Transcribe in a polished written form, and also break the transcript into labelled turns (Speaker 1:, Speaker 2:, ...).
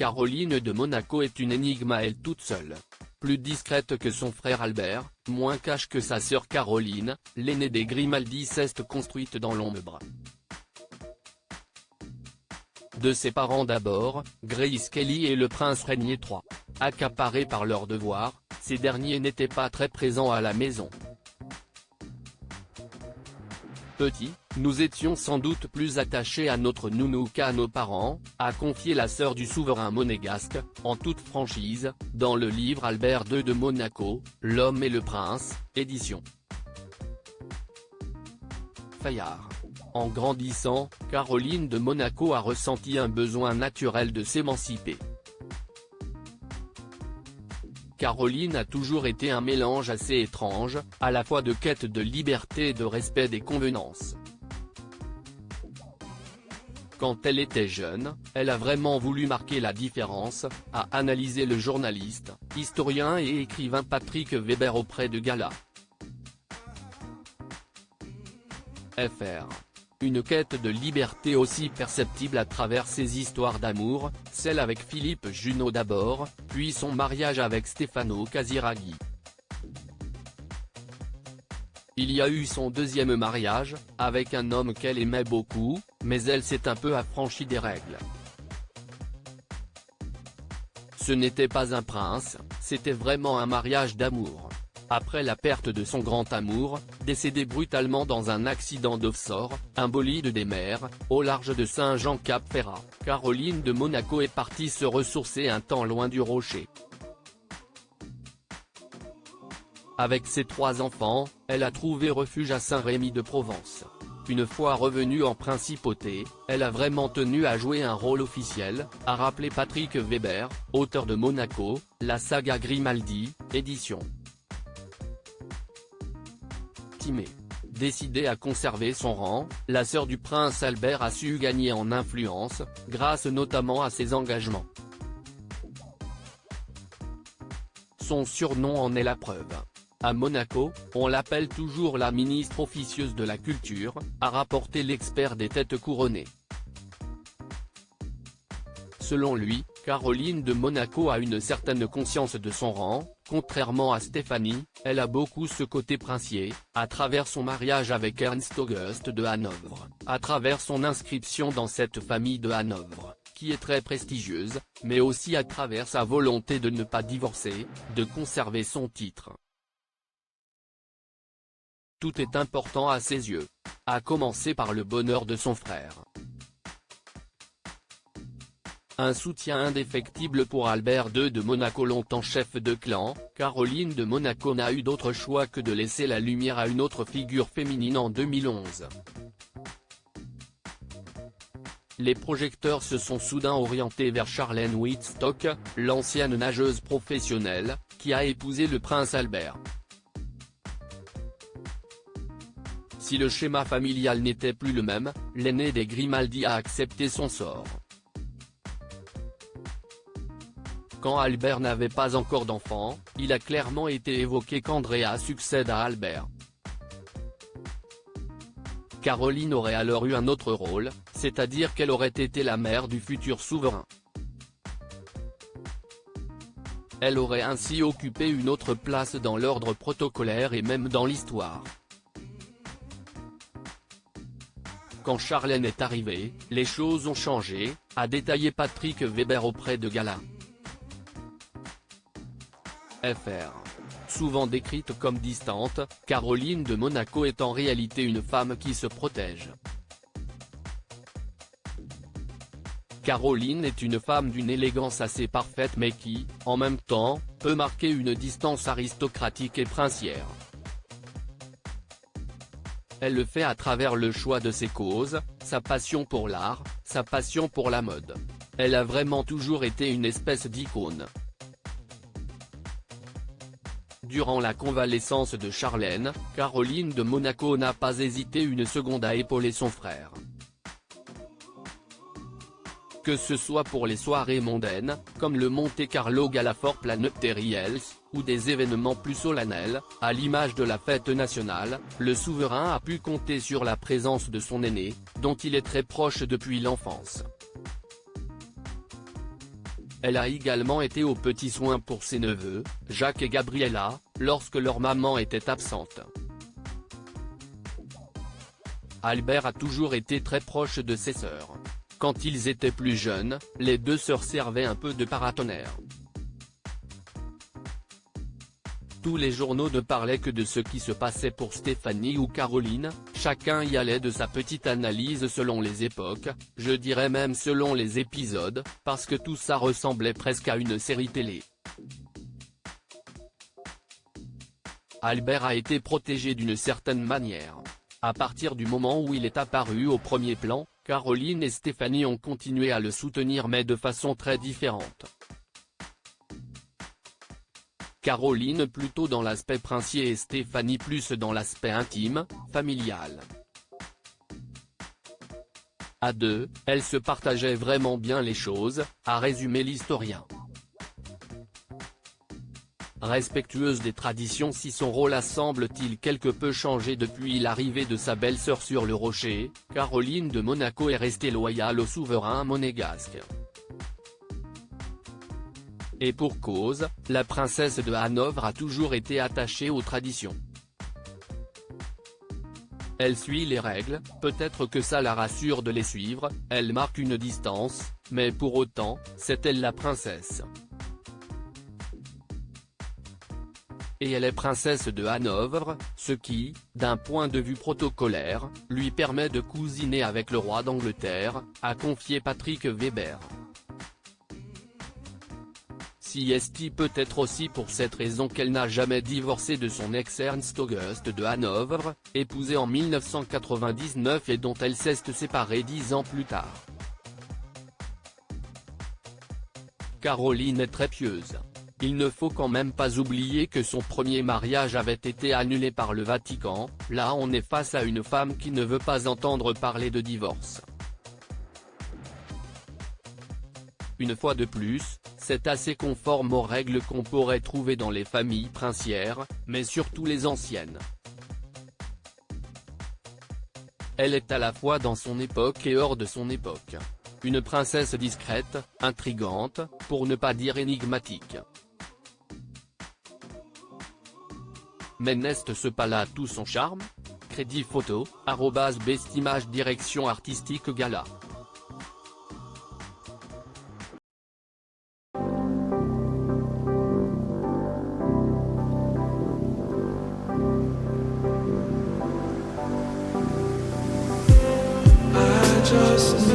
Speaker 1: Caroline de Monaco est une énigme à elle toute seule. Plus discrète que son frère Albert, moins cash que sa sœur Caroline, l'aînée des Grimaldi s'est construite dans l'ombre. De ses parents d'abord, Grace Kelly et le prince régnaient III. Accaparés par leurs devoirs, ces derniers n'étaient pas très présents à la maison. Petit, nous étions sans doute plus attachés à notre nounou qu'à nos parents, a confié la sœur du souverain monégasque, en toute franchise, dans le livre Albert II de Monaco, L'homme et le prince, édition Fayard. En grandissant, Caroline de Monaco a ressenti un besoin naturel de s'émanciper. Caroline a toujours été un mélange assez étrange, à la fois de quête de liberté et de respect des convenances. Quand elle était jeune, elle a vraiment voulu marquer la différence, a analysé le journaliste, historien et écrivain Patrick Weber auprès de Gala. Fr. Une quête de liberté aussi perceptible à travers ses histoires d'amour, celle avec Philippe Junot d'abord, puis son mariage avec Stefano Casiraghi. Il y a eu son deuxième mariage, avec un homme qu'elle aimait beaucoup, mais elle s'est un peu affranchie des règles. Ce n'était pas un prince, c'était vraiment un mariage d'amour. Après la perte de son grand amour, décédé brutalement dans un accident d'offshore, un bolide des mers, au large de Saint-Jean-Cap-Ferrat, Caroline de Monaco est partie se ressourcer un temps loin du rocher. Avec ses 3 enfants, elle a trouvé refuge à Saint-Rémy-de-Provence. Une fois revenue en principauté, elle a vraiment tenu à jouer un rôle officiel, a rappelé Patrick Weber, auteur de Monaco, la saga Grimaldi, édition Décidée à conserver son rang, la sœur du prince Albert a su gagner en influence, grâce notamment à ses engagements. Son surnom en est la preuve. À Monaco, on l'appelle toujours la ministre officieuse de la culture, a rapporté l'expert des têtes couronnées. Selon lui, Caroline de Monaco a une certaine conscience de son rang, contrairement à Stéphanie, elle a beaucoup ce côté princier, à travers son mariage avec Ernst Auguste de Hanovre, à travers son inscription dans cette famille de Hanovre, qui est très prestigieuse, mais aussi à travers sa volonté de ne pas divorcer, de conserver son titre. Tout est important à ses yeux. À commencer par le bonheur de son frère. Un soutien indéfectible pour Albert II de Monaco. Longtemps chef de clan, Caroline de Monaco n'a eu d'autre choix que de laisser la lumière à une autre figure féminine en 2011. Les projecteurs se sont soudain orientés vers Charlène Wittstock, l'ancienne nageuse professionnelle, qui a épousé le prince Albert. Si le schéma familial n'était plus le même, l'aîné des Grimaldi a accepté son sort. Quand Albert n'avait pas encore d'enfant, il a clairement été évoqué qu'Andrea succède à Albert. Caroline aurait alors eu un autre rôle, c'est-à-dire qu'elle aurait été la mère du futur souverain. Elle aurait ainsi occupé une autre place dans l'ordre protocolaire et même dans l'histoire. Quand Charlène est arrivée, les choses ont changé, a détaillé Patrick Weber auprès de Gala. Fr. Souvent décrite comme distante, Caroline de Monaco est en réalité une femme qui se protège. Caroline est une femme d'une élégance assez parfaite mais qui, en même temps, peut marquer une distance aristocratique et princière. Elle le fait à travers le choix de ses causes, sa passion pour l'art, sa passion pour la mode. Elle a vraiment toujours été une espèce d'icône. Durant la convalescence de Charlène, Caroline de Monaco n'a pas hésité une seconde à épauler son frère. Que ce soit pour les soirées mondaines, comme le Monte Carlo Galafort Planet Riels, ou des événements plus solennels, à l'image de la fête nationale, le souverain a pu compter sur la présence de son aîné, dont il est très proche depuis l'enfance. Elle a également été aux petits soins pour ses neveux, Jacques et Gabriella, lorsque leur maman était absente. Albert a toujours été très proche de ses sœurs. Quand ils étaient plus jeunes, les deux sœurs servaient un peu de paratonnerre. Tous les journaux ne parlaient que de ce qui se passait pour Stéphanie ou Caroline, chacun y allait de sa petite analyse selon les époques, je dirais même selon les épisodes, parce que tout ça ressemblait presque à une série télé. Albert a été protégé d'une certaine manière. À partir du moment où il est apparu au premier plan, Caroline et Stéphanie ont continué à le soutenir mais de façon très différente. Caroline plutôt dans l'aspect princier et Stéphanie plus dans l'aspect intime, familial. À deux, elles se partageaient vraiment bien les choses, a résumé l'historien. Respectueuse des traditions, si son rôle a semble-t-il quelque peu changé depuis l'arrivée de sa belle-sœur sur le rocher, Caroline de Monaco est restée loyale au souverain monégasque. Et pour cause, la princesse de Hanovre a toujours été attachée aux traditions. Elle suit les règles, peut-être que ça la rassure de les suivre, elle marque une distance, mais pour autant, c'est elle la princesse. Et elle est princesse de Hanovre, ce qui, d'un point de vue protocolaire, lui permet de cousiner avec le roi d'Angleterre, a confié Patrick Weber. Si est peut-être aussi pour cette raison qu'elle n'a jamais divorcé de son ex Ernst Auguste de Hanovre, épousé en 1999 et dont elle s'est séparée 10 ans plus tard. Caroline est très pieuse. Il ne faut quand même pas oublier que son premier mariage avait été annulé par le Vatican, là on est face à une femme qui ne veut pas entendre parler de divorce. Une fois de plus, c'est assez conforme aux règles qu'on pourrait trouver dans les familles princières, mais surtout les anciennes. Elle est à la fois dans son époque et hors de son époque. Une princesse discrète, intrigante, pour ne pas dire énigmatique. Mais n'est-ce pas là tout son charme? Crédit photo, @bestimage direction artistique Gala.
Speaker 2: Just